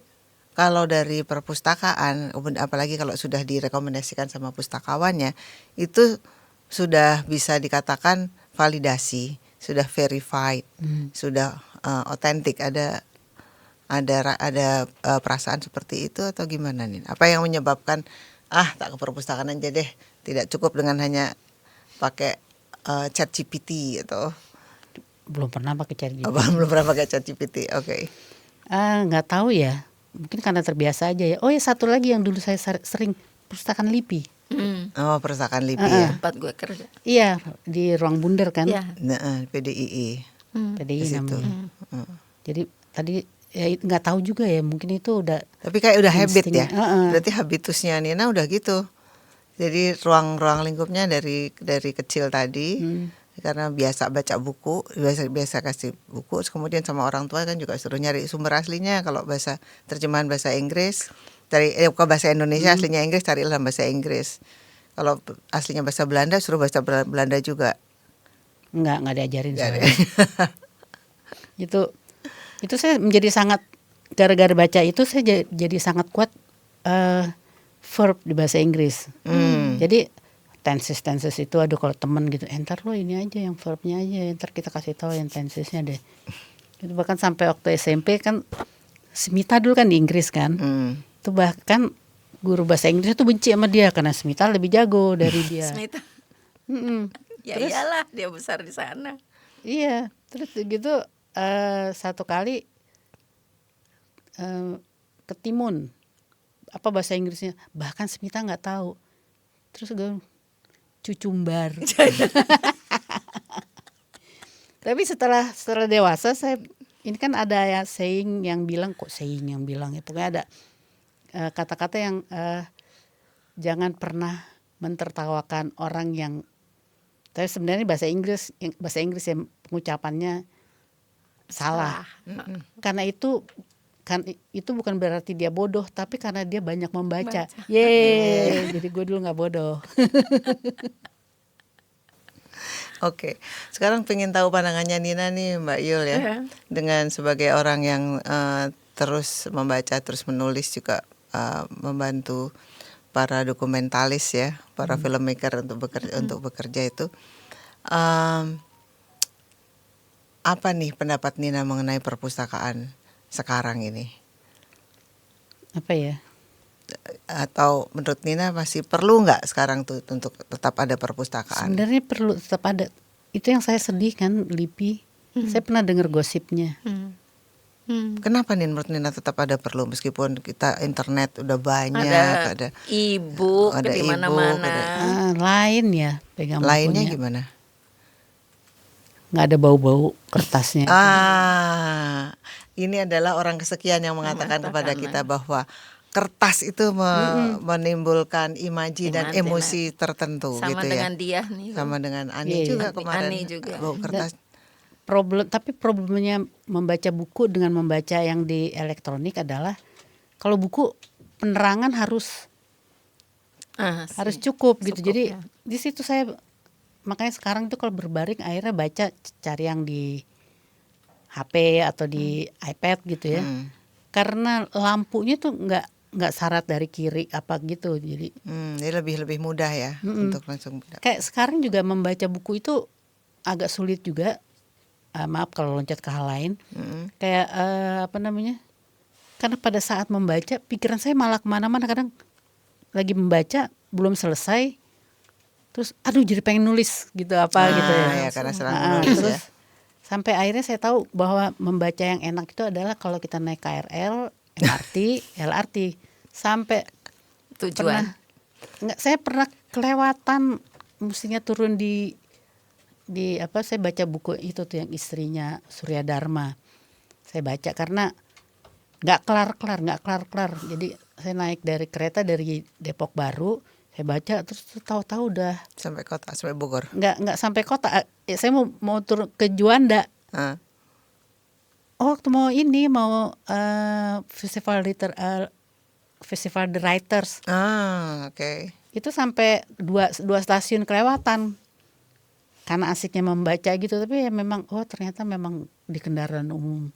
[SPEAKER 1] kalau dari perpustakaan, apalagi kalau sudah direkomendasikan sama pustakawannya, itu sudah bisa dikatakan validasi, sudah verified, sudah otentik. Ada perasaan seperti itu atau gimana nih? Apa yang menyebabkan tak ke perpustakaan aja deh, tidak cukup dengan hanya pakai ChatGPT atau
[SPEAKER 2] Belum pernah pakai ChatGPT.
[SPEAKER 1] belum pernah pakai ChatGPT? Oke.
[SPEAKER 2] Nggak tahu ya. Mungkin karena terbiasa aja ya. Oh ya, satu lagi yang dulu saya sering, perpustakaan LIPI.
[SPEAKER 1] Oh, perpustakaan LIPI ya.
[SPEAKER 3] Tempat gue kerja.
[SPEAKER 2] Iya, di Ruang Bundar kan.
[SPEAKER 3] Iya.
[SPEAKER 1] Nah, PDII.
[SPEAKER 2] PDI
[SPEAKER 1] Di situ.
[SPEAKER 2] namanya. Jadi tadi ya nggak tahu juga ya, mungkin itu udah.
[SPEAKER 1] Tapi kayak udah habit ya.
[SPEAKER 2] Insting.
[SPEAKER 1] Berarti habitusnya Nina udah gitu. Jadi ruang lingkupnya dari kecil tadi, karena biasa baca buku, biasa kasih buku, kemudian sama orang tua kan juga suruh nyari sumber aslinya. Kalau terjemahan bahasa Inggris, kalau bahasa Indonesia aslinya Inggris, cari dalam bahasa Inggris. Kalau aslinya bahasa Belanda, suruh bahasa Belanda juga.
[SPEAKER 2] Nggak diajarin soalnya. Itu saya menjadi sangat, gara-gara baca itu saya jadi sangat kuat verb di bahasa Inggris. Jadi tenses itu aduh, kalau temen gitu, entar lo ini aja yang verbnya aja, entar kita kasih tahu yang tensesnya deh. Itu bahkan sampai waktu SMP kan, Smita dulu kan di Inggris kan, itu bahkan guru bahasa Inggris itu benci sama dia karena Smita lebih jago dari dia.
[SPEAKER 3] Smita. Ya
[SPEAKER 2] Terus,
[SPEAKER 3] iyalah, dia besar di sana.
[SPEAKER 2] Iya, terus gitu satu kali ketimun apa bahasa Inggrisnya, bahkan Smita nggak tahu. Terus gue cucumbar. Tapi setelah dewasa saya, ini kan ada ya saying yang bilang ya, pokoknya ada kata-kata yang jangan pernah mentertawakan orang yang, tapi sebenarnya bahasa Inggris yang pengucapannya salah. Karena itu bukan berarti dia bodoh, tapi karena dia banyak membaca. Jadi gue dulu nggak bodoh.
[SPEAKER 1] Oke, sekarang pengen tahu pandangannya Nina nih, Mbak Yul ya, dengan sebagai orang yang terus membaca, terus menulis juga membantu para dokumentalis ya, para filmmaker untuk bekerja itu. Apa nih pendapat Nina mengenai perpustakaan sekarang ini?
[SPEAKER 2] Apa ya?
[SPEAKER 1] Atau menurut Nina masih perlu nggak sekarang tuh untuk tetap ada perpustakaan?
[SPEAKER 2] Sebenarnya perlu tetap ada. Itu yang saya sedih kan, LIPI. Saya pernah dengar gosipnya.
[SPEAKER 1] Kenapa nih menurut Nina tetap ada perlu meskipun kita internet udah banyak, ada
[SPEAKER 3] e-book di mana-mana.
[SPEAKER 2] Lain ya pegang bukunya.
[SPEAKER 1] Lainnya gimana?
[SPEAKER 2] Nggak ada bau-bau kertasnya.
[SPEAKER 1] Ini adalah orang kesekian yang mengatakan kepada kita bahwa kertas itu menimbulkan imaji dan emosi tertentu
[SPEAKER 3] sama
[SPEAKER 1] gitu ya.
[SPEAKER 3] Sama dengan dia nih.
[SPEAKER 1] Sama dengan Ani juga kemarin.
[SPEAKER 3] Ani juga.
[SPEAKER 1] Bau kertas.
[SPEAKER 2] Tapi problemnya membaca buku dengan membaca yang di elektronik adalah kalau buku penerangan harus cukup gitu. Jadi di situ saya makanya sekarang itu kalau berbaring akhirnya baca cari yang di HP atau di iPad gitu ya. Karena lampunya tuh nggak syarat dari kiri apa gitu, jadi
[SPEAKER 1] lebih mudah ya untuk langsung.
[SPEAKER 2] Kayak sekarang juga membaca buku itu agak sulit juga. Maaf kalau loncat ke hal lain. Kayak karena pada saat membaca pikiran saya malah kemana-mana. Kadang lagi membaca belum selesai, terus aduh jadi pengen nulis gitu gitu ya.
[SPEAKER 1] Karena serang menulis
[SPEAKER 2] terus,
[SPEAKER 1] ya.
[SPEAKER 2] Sampai akhirnya saya tahu bahwa membaca yang enak itu adalah kalau kita naik KRL, MRT, LRT sampai
[SPEAKER 3] tujuan.
[SPEAKER 2] Saya pernah kelewatan mestinya turun di saya baca buku itu tuh yang istrinya Surya Dharma. Saya baca karena nggak kelar. Jadi saya naik dari kereta dari Depok Baru Saya baca terus tahu-tahu udah
[SPEAKER 1] Sampai kota, sampai Bogor.
[SPEAKER 2] nggak sampai kota. Saya mau turun ke Juanda.
[SPEAKER 1] Ah.
[SPEAKER 2] Oh, waktu mau festival The Writers.
[SPEAKER 1] Oke.
[SPEAKER 2] Itu sampai dua stasiun kelewatan. Karena asiknya membaca gitu, tapi ya memang ternyata memang di kendaraan umum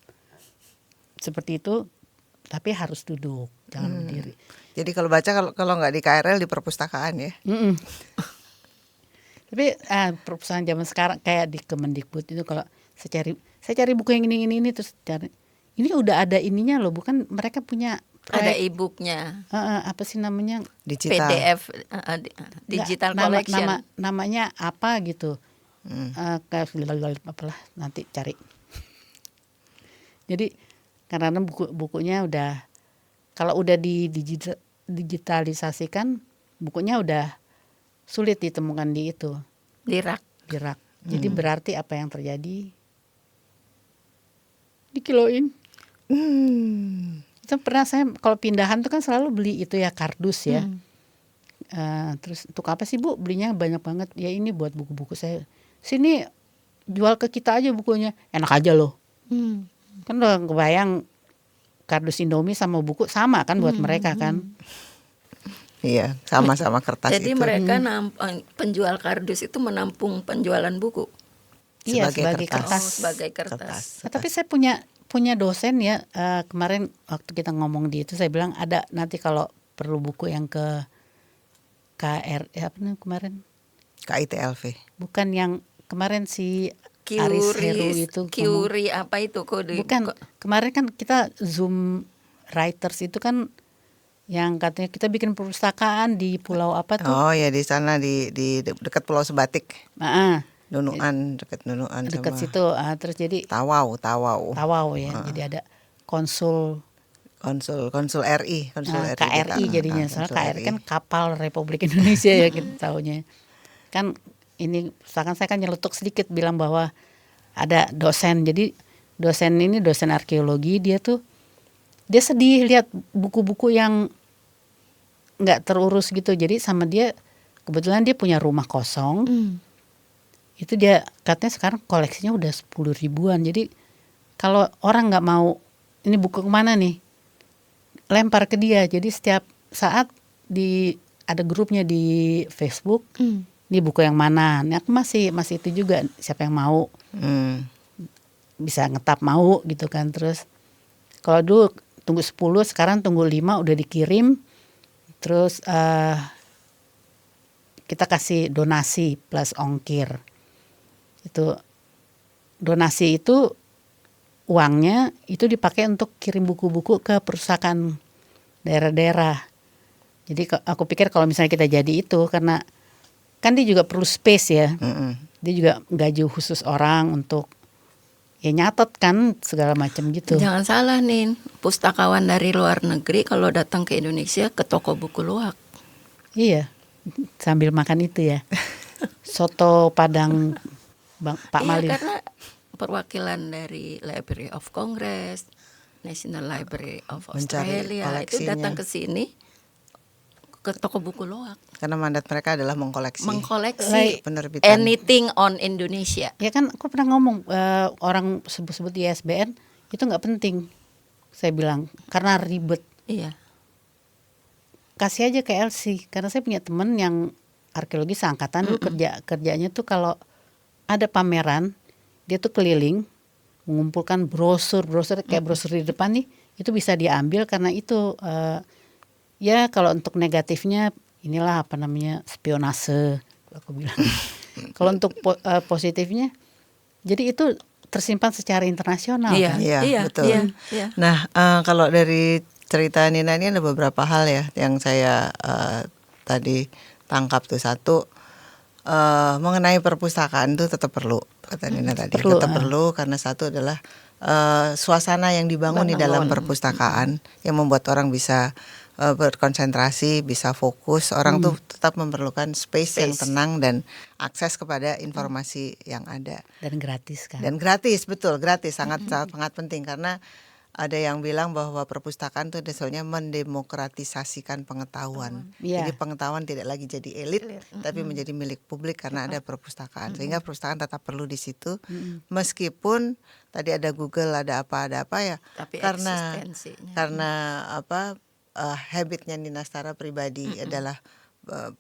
[SPEAKER 2] seperti itu, tapi harus duduk, jangan berdiri.
[SPEAKER 1] Jadi kalau baca kalau nggak di KRL di perpustakaan ya.
[SPEAKER 2] Tapi perpustakaan zaman sekarang kayak di Kemendikbud itu, kalau saya cari buku yang ini terus cari, ini udah ada ininya loh, bukan mereka punya
[SPEAKER 3] Ada e-booknya,
[SPEAKER 2] apa sih namanya,
[SPEAKER 1] Digital.
[SPEAKER 3] PDF, digital collection.
[SPEAKER 2] namanya apa gitu, kayak apalah, nanti cari. Jadi karena bukunya udah, kalau udah digitalisasikan, bukunya udah sulit ditemukan di rak. Jadi berarti apa yang terjadi? Dikiloin. Itu pernah saya kalau pindahan tuh kan selalu beli itu ya, kardus ya. Terus untuk apa sih Bu belinya banyak banget? Ya ini buat buku-buku saya. Sini jual ke kita aja bukunya, enak aja loh. Kan udah kebayang kardus Indomie sama buku sama kan buat mereka kan.
[SPEAKER 1] Iya, sama-sama kertas.
[SPEAKER 3] Jadi
[SPEAKER 1] itu.
[SPEAKER 3] mereka penjual kardus itu menampung penjualan buku.
[SPEAKER 2] Iya, sebagai kertas.
[SPEAKER 3] Sebagai kertas.
[SPEAKER 2] Tapi saya punya dosen ya, kemarin waktu kita ngomong di itu, saya bilang ada nanti kalau perlu buku yang ke apa namanya kemarin?
[SPEAKER 1] KITLV.
[SPEAKER 2] Bukan yang kemarin si Aris Heru itu
[SPEAKER 3] Curie apa itu kode?
[SPEAKER 2] Bukan, kemarin kan kita Zoom Writers itu kan yang katanya kita bikin perpustakaan di pulau apa tuh?
[SPEAKER 1] Oh ya, di sana di dekat Pulau Sebatik. Nunuan, dekat Nunuan
[SPEAKER 2] dekat
[SPEAKER 1] sama
[SPEAKER 2] situ. Terus jadi
[SPEAKER 1] Tawau
[SPEAKER 2] ya. Jadi ada konsul
[SPEAKER 1] RI,
[SPEAKER 2] KRI jadinya. Soalnya KRI kan Kapal Republik Indonesia ya kita tahunya. Kan ini misalkan saya kan nyeletuk sedikit bilang bahwa ada dosen. Jadi dosen ini dosen arkeologi, dia sedih lihat buku-buku yang nggak terurus gitu. Jadi sama dia, kebetulan dia punya rumah kosong. Itu dia katanya sekarang koleksinya udah 10 ribuan. Jadi kalau orang nggak mau ini buku kemana nih, lempar ke dia. Jadi setiap saat ada grupnya di Facebook. Ini buku yang mana? Nah, aku masih itu juga, siapa yang mau bisa ngetap mau gitu kan. Terus kalau dulu tunggu 10, sekarang tunggu 5 udah dikirim. Terus kita kasih donasi plus ongkir. Itu donasi itu uangnya itu dipakai untuk kirim buku-buku ke perpustakaan daerah-daerah. Jadi aku pikir kalau misalnya kita jadi itu, karena kan dia juga perlu space ya. Dia juga gaji khusus orang untuk ya nyatet kan segala macam gitu.
[SPEAKER 3] Jangan salah nih, pustakawan dari luar negeri kalau datang ke Indonesia ke toko buku luwak.
[SPEAKER 2] Iya, sambil makan itu ya. Soto Padang Pak Mali.
[SPEAKER 3] Iya, karena perwakilan dari Library of Congress, National Library of Australia itu datang ke sini ke toko buku luwak.
[SPEAKER 1] Karena mandat mereka adalah mengkoleksi penerbitan
[SPEAKER 3] anything on Indonesia.
[SPEAKER 2] Ya kan aku pernah ngomong orang sebut-sebut ISBN itu nggak penting. Saya bilang karena ribet.
[SPEAKER 3] Iya.
[SPEAKER 2] Kasih aja ke Elsie, karena saya punya teman yang arkeologi seangkatan dulu kerjanya tuh kalau ada pameran dia tuh keliling mengumpulkan brosur kayak brosur di depan nih, itu bisa diambil karena itu ya kalau untuk negatifnya inilah apa namanya spionase aku bilang. Kalau untuk positifnya jadi itu tersimpan secara internasional.
[SPEAKER 1] Iya, betul.
[SPEAKER 3] Iya.
[SPEAKER 1] Nah, kalau dari cerita Nina ini ada beberapa hal ya yang saya tadi tangkap tuh. Satu, mengenai perpustakaan itu tetap perlu, kata Nina tadi. Tetap perlu karena satu adalah suasana yang dibangun di dalam perpustakaan yang membuat orang bisa berkonsentrasi, bisa fokus. Orang tuh tetap memerlukan space yang tenang dan akses kepada informasi yang ada.
[SPEAKER 2] Dan gratis kan.
[SPEAKER 1] Dan gratis, betul, gratis sangat penting karena ada yang bilang bahwa perpustakaan itu dasarnya mendemokratisasikan pengetahuan. Jadi pengetahuan tidak lagi jadi elit, tapi menjadi milik publik karena ada perpustakaan. Sehingga perpustakaan tetap perlu di situ, meskipun tadi ada Google, ada apa ya.
[SPEAKER 3] Tapi
[SPEAKER 1] karena
[SPEAKER 3] eksistensinya.
[SPEAKER 1] Habitnya Nina secara pribadi adalah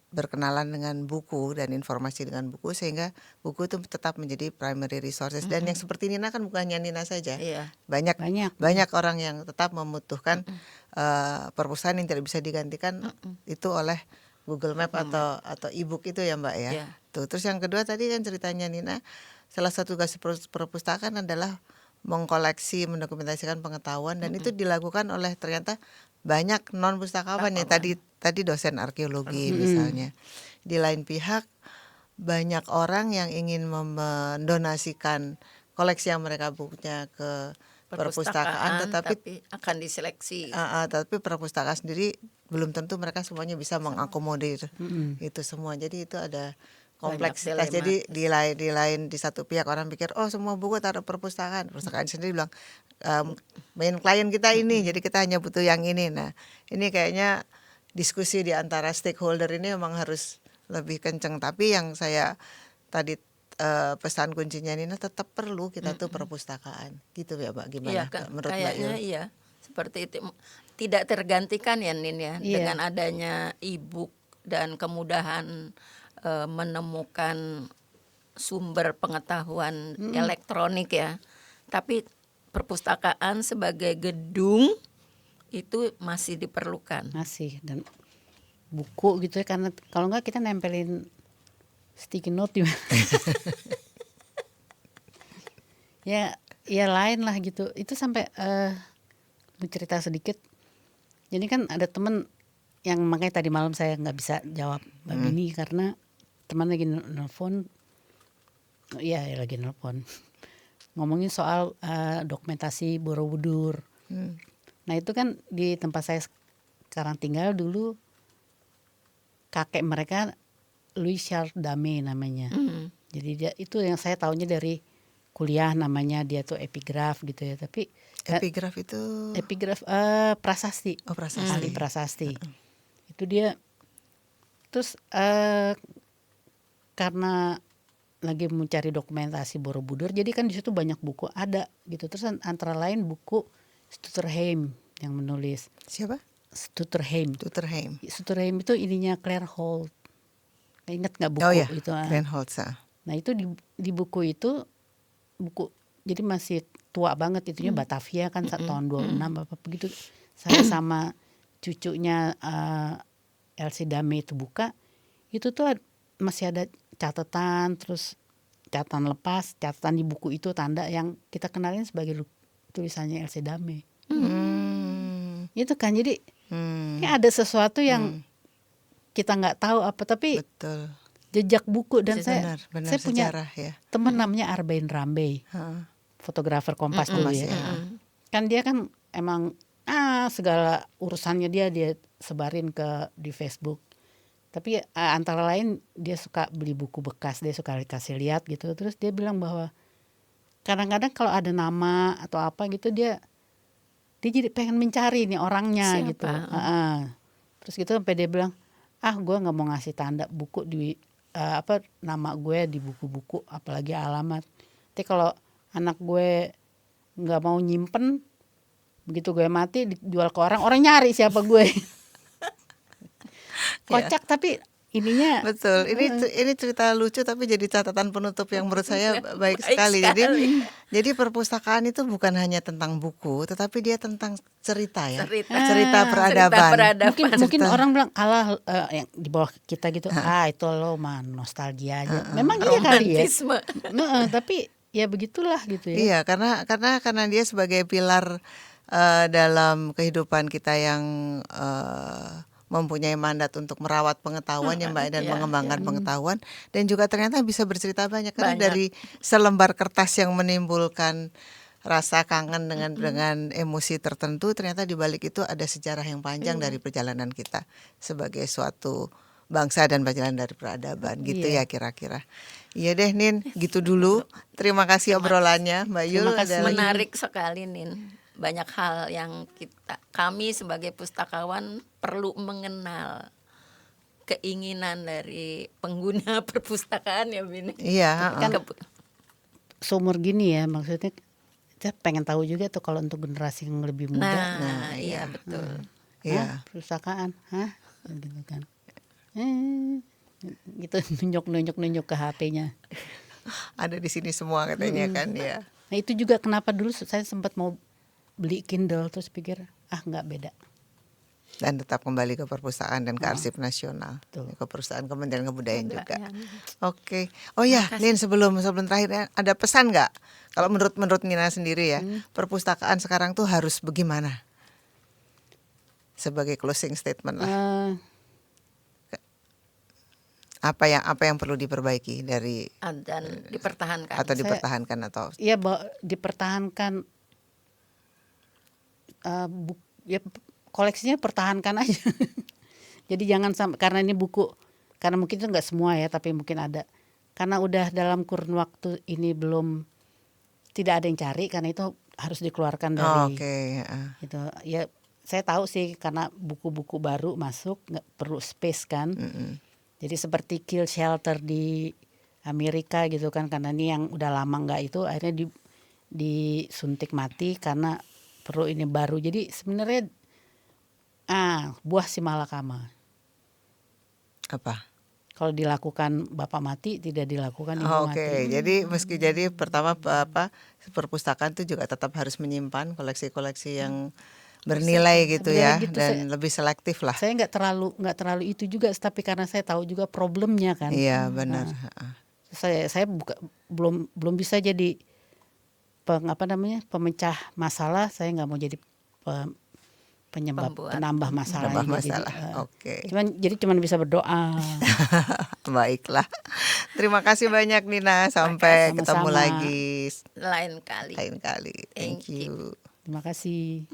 [SPEAKER 1] berkenalan dengan buku dan informasi dengan buku, sehingga buku itu tetap menjadi primary resources. Dan yang seperti Nina kan bukan hanya Nina saja, banyak orang yang tetap membutuhkan perpustakaan yang tidak bisa digantikan itu oleh Google Map atau e-book itu ya Mbak ya. Tuh, terus yang kedua tadi kan ceritanya Nina, salah satu tugas perpustakaan adalah mengkoleksi, mendokumentasikan pengetahuan, dan itu dilakukan oleh ternyata banyak non pustakawan ya, tadi dosen arkeologi misalnya. Di lain pihak banyak orang yang ingin mendonasikan koleksi yang mereka punya ke perpustakaan, tetapi
[SPEAKER 3] akan diseleksi.
[SPEAKER 1] Tapi perpustakaan sendiri belum tentu mereka semuanya bisa mengakomodir itu semua. Jadi itu ada kompleksitas. Jadi di satu pihak orang pikir semua buku taruh perpustakaan sendiri bilang main klien kita ini, jadi kita hanya butuh yang ini. Nah ini kayaknya diskusi di antara stakeholder ini memang harus lebih kenceng. Tapi yang saya tadi pesan kuncinya Nina, tetap perlu kita tuh perpustakaan gitu ya Mbak. Gimana menurut Mbak
[SPEAKER 3] kayaknya
[SPEAKER 1] Il?
[SPEAKER 3] Iya seperti itu, tidak tergantikan ya Nin ya, dengan adanya e-book dan kemudahan menemukan sumber pengetahuan elektronik ya. Tapi perpustakaan sebagai gedung itu masih diperlukan.
[SPEAKER 2] Masih, dan buku gitu ya, karena kalau enggak kita nempelin sticky note di ya lain lah gitu. Itu sampai cerita sedikit. Jadi kan ada temen yang makanya tadi malam saya nggak bisa jawab Mbak Bini karena teman lagi nelfon. Iya lagi nelfon. Ngomongin soal dokumentasi Borobudur. Nah itu kan di tempat saya sekarang tinggal dulu kakek mereka Louis Charles Dame namanya. Jadi dia itu yang saya tahunya dari kuliah, namanya dia tuh epigraf gitu ya. Tapi
[SPEAKER 1] epigraf itu
[SPEAKER 2] prasasti.
[SPEAKER 1] Prasasti.
[SPEAKER 2] Ahli prasasti. Itu dia terus karena lagi mencari dokumentasi Borobudur, jadi kan di situ banyak buku ada gitu. Terus antara lain buku Stutterheim yang menulis.
[SPEAKER 1] Siapa?
[SPEAKER 2] Stutterheim itu ininya Claire Holt. Ingat nggak buku itu?
[SPEAKER 1] Claire Holt.
[SPEAKER 2] Nah itu di buku itu buku jadi masih tua banget itunya, Batavia kan tahun 26 apa begitu. Saya sama cucunya Elsie Dame itu buka, itu tuh masih ada catatan, terus catatan lepas, catatan di buku itu tanda yang kita kenalin sebagai tulisannya Elsie Dame. Itu kan jadi ada sesuatu yang kita nggak tahu apa, tapi
[SPEAKER 1] betul.
[SPEAKER 2] Jejak buku. Dan
[SPEAKER 1] benar,
[SPEAKER 2] saya punya
[SPEAKER 1] sejarah, ya.
[SPEAKER 2] teman namanya Arbain Rambe, fotografer Kompas dulu ya. Kan dia kan emang segala urusannya dia sebarin di Facebook. Tapi antara lain dia suka beli buku bekas, dia suka dikasih lihat gitu. Terus dia bilang bahwa kadang-kadang kalau ada nama atau apa gitu dia jadi pengen mencari nih orangnya. Siapa? Gitu. Terus gitu sampai dia bilang, gue nggak mau ngasih tanda buku di nama gue di buku-buku, apalagi alamat. Tapi kalau anak gue nggak mau nyimpen, begitu gue mati dijual ke orang nyari siapa gue. Kocak tapi ininya
[SPEAKER 1] betul. Ini cerita lucu tapi jadi catatan penutup yang menurut saya baik sekali. Jadi perpustakaan itu bukan hanya tentang buku, tetapi dia tentang cerita ya. Cerita peradaban.
[SPEAKER 2] Mungkin orang bilang yang di bawah kita gitu, itu lo mah nostalgia aja. Memang iya kali ya. Tapi ya begitulah gitu ya.
[SPEAKER 1] Iya, karena dia sebagai pilar dalam kehidupan kita yang mempunyai mandat untuk merawat pengetahuan ya Mbak, dan mengembangkan pengetahuan, dan juga ternyata bisa bercerita banyak. Karena dari selembar kertas yang menimbulkan rasa kangen dengan emosi tertentu, ternyata di balik itu ada sejarah yang panjang dari perjalanan kita sebagai suatu bangsa dan perjalanan dari peradaban gitu ya kira-kira. Iya deh Nin, gitu dulu. Terima kasih obrolannya Mbak Yul.
[SPEAKER 3] Menarik sekali Nin. banyak hal yang kami sebagai pustakawan perlu mengenal keinginan dari pengguna perpustakaan ya Bini.
[SPEAKER 1] Iya,
[SPEAKER 2] Kan seumur gini ya, maksudnya kita pengen tahu juga tuh kalau untuk generasi yang lebih muda.
[SPEAKER 3] Nah, iya betul.
[SPEAKER 1] Iya.
[SPEAKER 2] Perpustakaan, gitu kan. Gitu nunjuk ke HP-nya.
[SPEAKER 1] Ada di sini semua katanya kan ya.
[SPEAKER 2] Nah itu juga kenapa dulu saya sempat mau beli Kindle, terus pikir nggak beda.
[SPEAKER 1] Dan tetap kembali ke perpustakaan dan ke Arsip Nasional,
[SPEAKER 2] Betul.
[SPEAKER 1] ke perusahaan Kementerian Kebudayaan juga.
[SPEAKER 3] Ya.
[SPEAKER 1] Oke. Oh ya, Nin, sebelum terakhir ada pesan nggak? Kalau menurut Nina sendiri ya, perpustakaan sekarang tuh harus bagaimana? Sebagai closing statement lah. Apa yang perlu diperbaiki dari
[SPEAKER 3] Dan dipertahankan.
[SPEAKER 1] atau dipertahankan atau
[SPEAKER 2] Iya, dipertahankan, ya koleksinya pertahankan aja. Jadi jangan sampai, karena ini buku, karena mungkin itu nggak semua ya, tapi mungkin ada. Karena udah dalam kurun waktu ini tidak ada yang cari, karena itu harus dikeluarkan dari itu. Ya saya tahu sih, karena buku-buku baru masuk nggak perlu space kan. Jadi seperti Kill Shelter di Amerika gitu kan, karena ini yang udah lama nggak itu, akhirnya disuntik mati karena perlu ini baru. Jadi sebenarnya buah si malakama.
[SPEAKER 1] apa?
[SPEAKER 2] Kalau dilakukan bapak mati, tidak dilakukan ibu mati.
[SPEAKER 1] Jadi pertama perpustakaan itu juga tetap harus menyimpan koleksi-koleksi yang bernilai gitu ya,
[SPEAKER 2] gitu,
[SPEAKER 1] dan lebih selektif lah.
[SPEAKER 2] Saya nggak terlalu itu juga, tapi karena saya tahu juga problemnya kan.
[SPEAKER 1] Iya benar.
[SPEAKER 2] Saya belum bisa jadi pemecah masalah. Saya nggak mau jadi penambah masalah.
[SPEAKER 1] Oke.
[SPEAKER 2] Cuman bisa berdoa.
[SPEAKER 1] Baiklah. Terima kasih banyak Nina. Sampai
[SPEAKER 2] Sama-sama.
[SPEAKER 1] ketemu lagi
[SPEAKER 3] Lain kali.
[SPEAKER 1] Thank you.
[SPEAKER 2] Terima kasih.